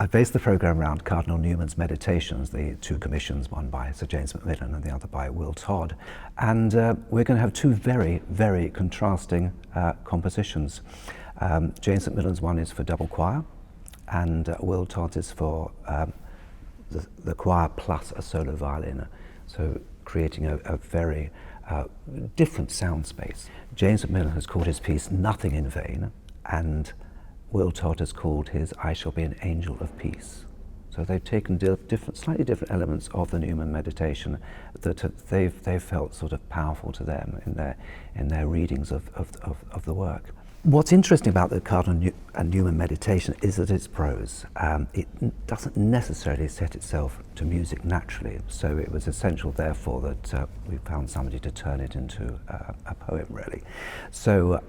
I based the programme around Cardinal Newman's Meditations, the two commissions, one by Sir James Macmillan and the other by Will Todd. And we're going to have two very, very contrasting compositions. James Macmillan's one is for double choir, and Will Todd's is for the choir plus a solo violin, so creating a very different sound space. James Macmillan has called his piece Nothing in Vain, and Will Todd has called his I Shall Be an Angel of Peace. So they've taken slightly different elements of the Newman meditation that they've felt sort of powerful to them in their readings of the work. What's interesting about the Cardinal Newman meditation is that it's prose. It doesn't necessarily set itself to music naturally, so it was essential therefore that we found somebody to turn it into a poem, really. So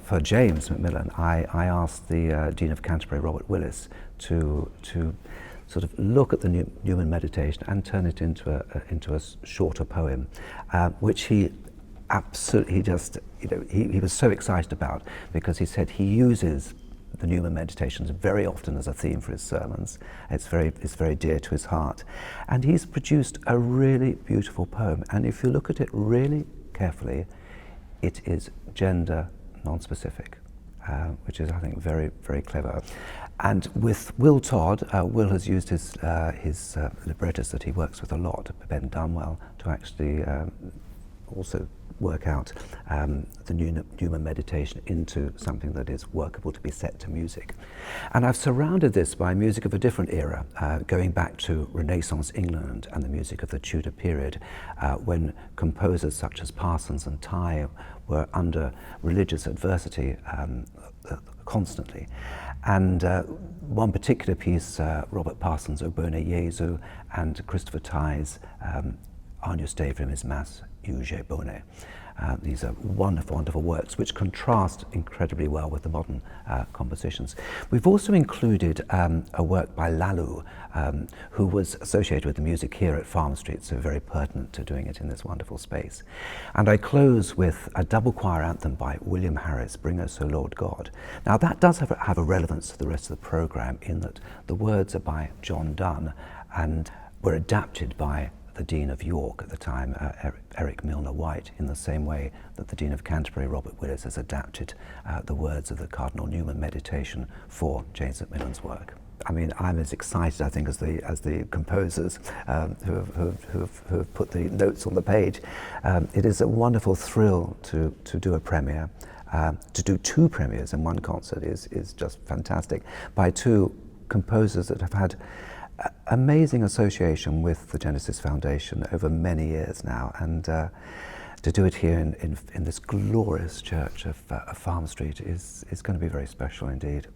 for James Macmillan, I asked the Dean of Canterbury, Robert Willis, to sort of look at the Newman meditation and turn it into a shorter poem, which he absolutely just, he was so excited about, because he said he uses the Newman meditations very often as a theme for his sermons. It's very dear to his heart. And he's produced a really beautiful poem. And if you look at it really carefully, it is gender non-specific, which is, I think, very, very clever. And with Will Todd, Will has used his librettist that he works with a lot, Ben Dunwell, to actually also work out the Newman meditation into something that is workable to be set to music. And I've surrounded this by music of a different era, going back to Renaissance England and the music of the Tudor period, when composers such as Parsons and Tye were under religious adversity constantly. And one particular piece, Robert Parsons' O Bone Jesu and Christopher Tye's Agnus Dei is Mass Uge Bone. These are wonderful, wonderful works which contrast incredibly well with the modern compositions. We've also included a work by Lalu, who was associated with the music here at Farm Street, so very pertinent to doing it in this wonderful space. And I close with a double choir anthem by William Harris, Bring Us, O Lord God. Now that does have a relevance to the rest of the programme, in that the words are by John Donne and were adapted by the Dean of York at the time, Eric Milner White, in the same way that the Dean of Canterbury, Robert Willis, has adapted the words of the Cardinal Newman meditation for James Macmillan's work. I mean, I'm as excited, I think, as the composers who have put the notes on the page. It is a wonderful thrill to do a premiere. To do two premieres in one concert is just fantastic, by two composers that have had amazing association with the Genesis Foundation over many years now, and to do it here in this glorious church of Farm Street is going to be very special indeed.